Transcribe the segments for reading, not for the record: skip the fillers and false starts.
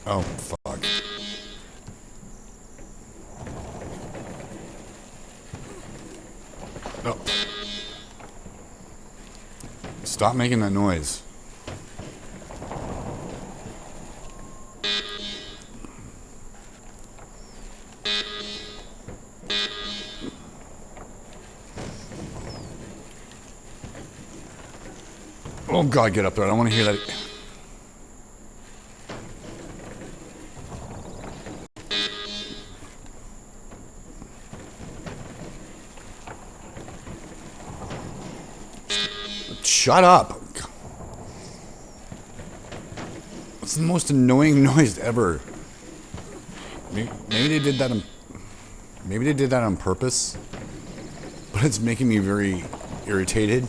Oh, fuck. Oh. Stop making that noise. Oh god, get up there. I don't want to hear that. Shut up. It's the most annoying noise ever. Maybe they did that on... Maybe they did that on purpose. But it's making me very irritated.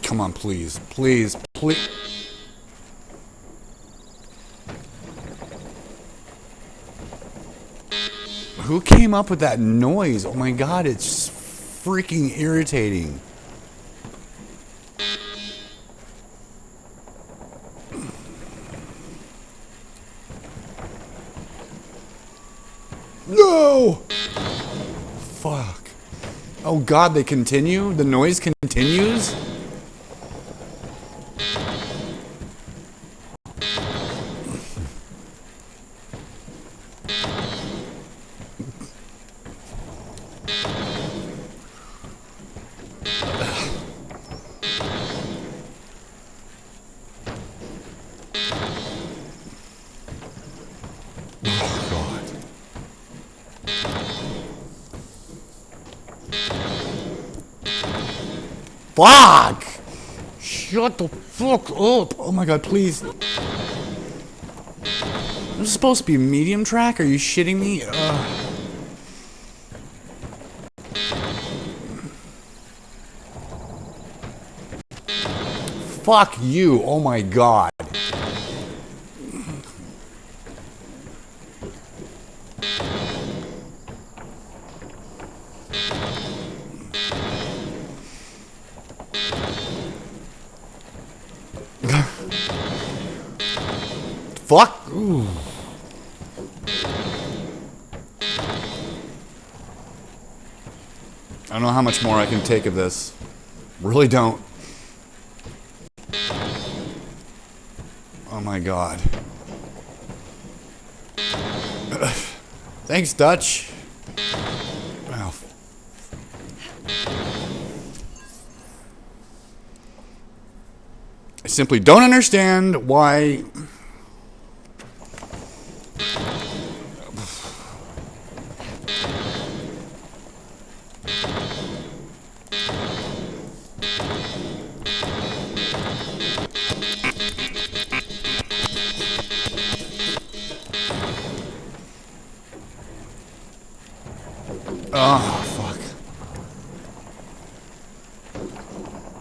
Come on, please. Please. Please. Who came up with that noise? Oh my god, it's freaking irritating. No! Fuck. Oh god, they continue? The noise continues? Fuck! Shut the fuck up! Oh my god, please. This is supposed to be medium track? Are you shitting me? Fuck you! Oh my god. Fuck! Ooh. I don't know how much more I can take of this. Really don't. Oh my god. Thanks, Dutch. Well. I simply don't understand why... Oh, fuck.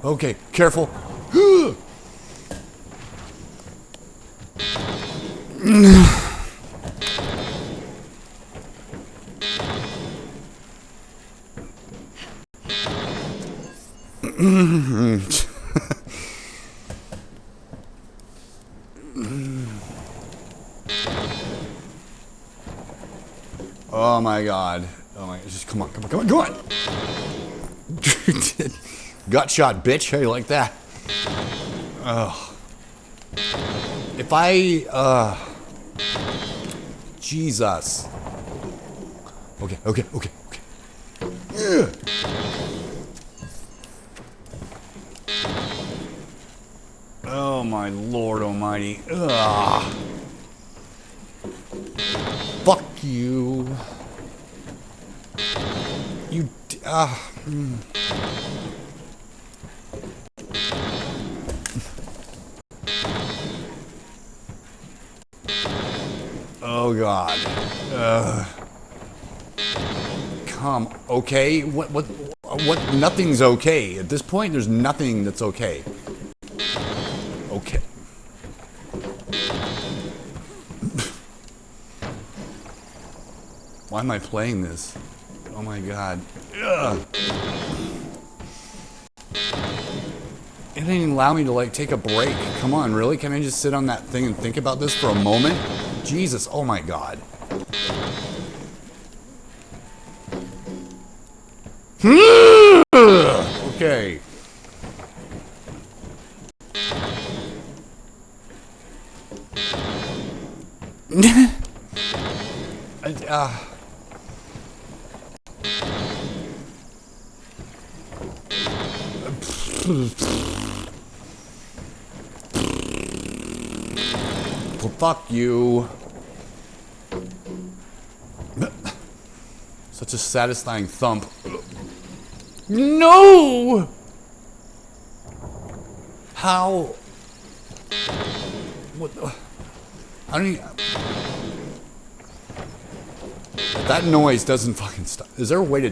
Okay, careful. Oh my god. Oh my, just come on, come on, come on, come on! Gut shot, bitch. How you like that? Ugh. If I, Jesus. Okay, okay, okay, okay. Ugh. Oh my lord almighty. Ugh. Fuck you. Oh God. Come. Okay. What? Nothing's okay. At this point, there's nothing that's okay. Okay. Why am I playing this? Oh my God. Ugh. It didn't even allow me to like take a break. Come on, really? Can I just sit on that thing and think about this for a moment? Jesus, oh my God. Okay. Well, fuck you. Such a satisfying thump. No! How? What? I don't even... That noise doesn't fucking stop. Is there a way to...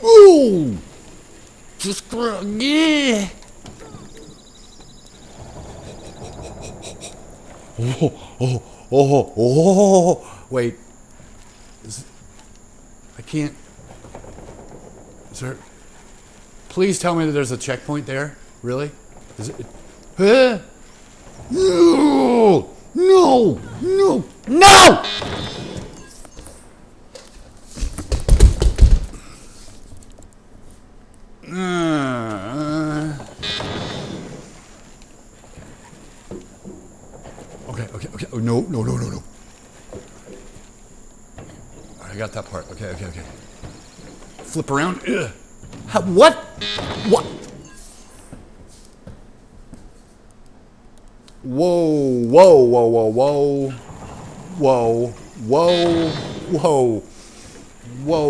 Ooh! Just... Yeah! Oh. Wait. I can't... Is there... Please tell me that there's a checkpoint there. Really? Is it... Huh? No! No! No! No! Okay. Oh, no. I got that part. Okay. Flip around. Ugh. What? What? Whoa,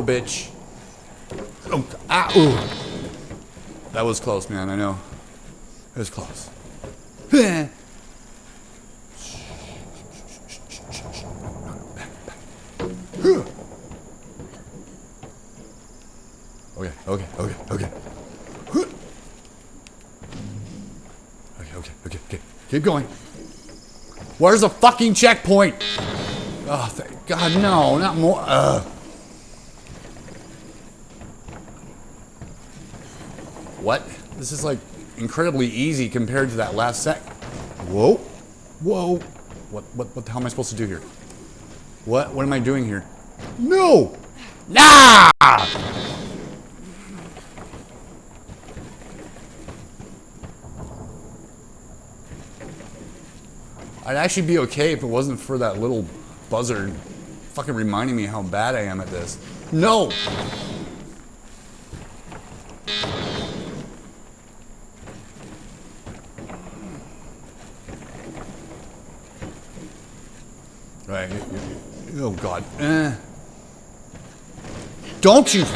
bitch. Oh, ooh. That was close, man. I know. It was close. Okay. Keep going. Where's the fucking checkpoint? Oh, thank God, no, not more. What? This is like incredibly easy compared to that last sec. Whoa. What the hell am I supposed to do here? What am I doing here? No! Nah! I'd actually be okay if it wasn't for that little buzzard fucking reminding me how bad I am at this. No! Right. Oh, God. Don't you...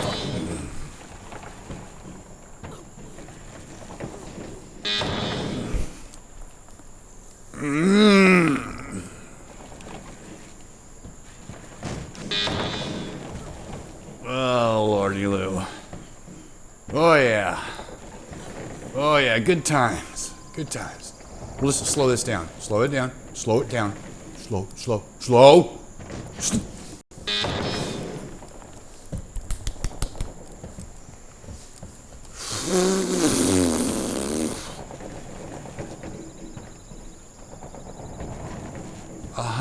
Oh, Lordy Lou. Oh, yeah, good times. We'll just slow this down. Slow it down. Slow.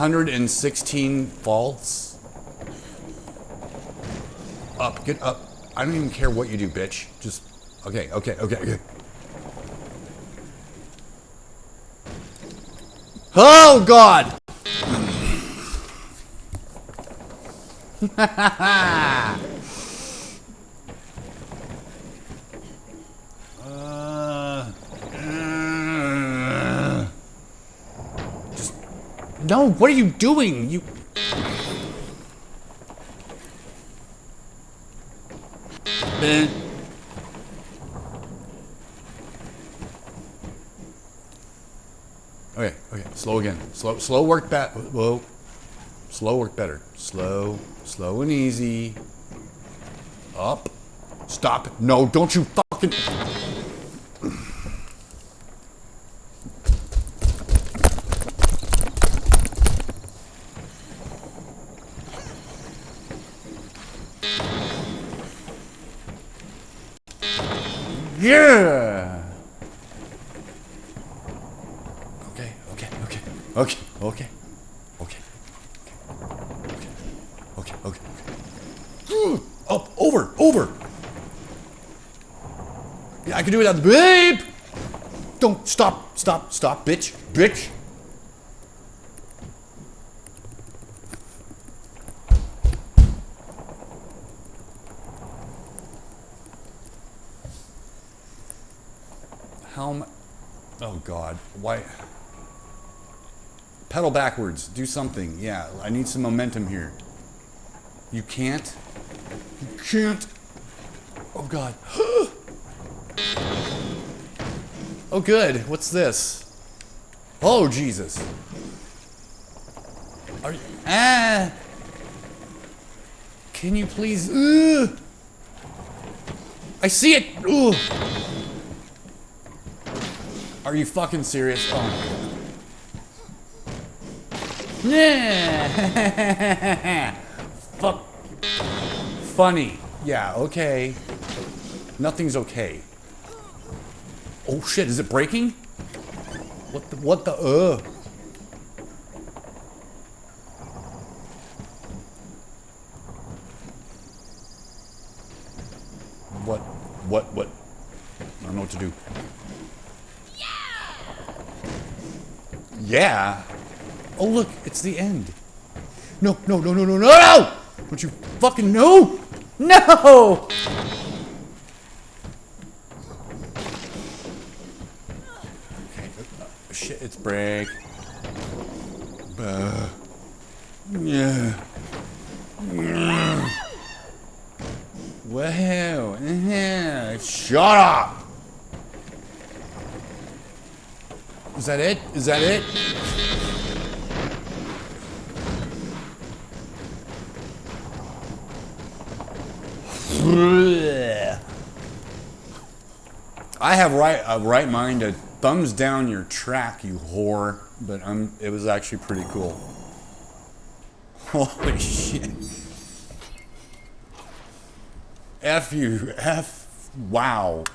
116 faults. Up, get up. I don't even care what you do, bitch. Just, okay. Oh, God! No, what are you doing? You... Man. Okay, okay, slow again. Slow work better. Whoa. Slow work better. Slow and easy. Up. Stop. No, don't you fucking... Yeah. Okay. Up, over. Yeah, I can do it without the babe. Don't stop, bitch. How am I... Oh God, why? Pedal backwards, do something. Yeah, I need some momentum here. You can't? You can't? Oh God. Oh good, what's this? Oh Jesus. Are you... Ah! Can you please... I see it! Ugh. Are you fucking serious? Oh my God. Yeah. Fuck. Funny. Yeah, okay. Nothing's okay. Oh shit, is it breaking? What the, What? I don't know what to do. Yeah. Oh look, it's the end. No! Don't you fucking know? No! Okay. Shit, it's break. Yeah. Wow. Shut up! Is that it? I have a right mind to thumbs down your track, you whore. But it was actually pretty cool. Holy shit. F you. Wow.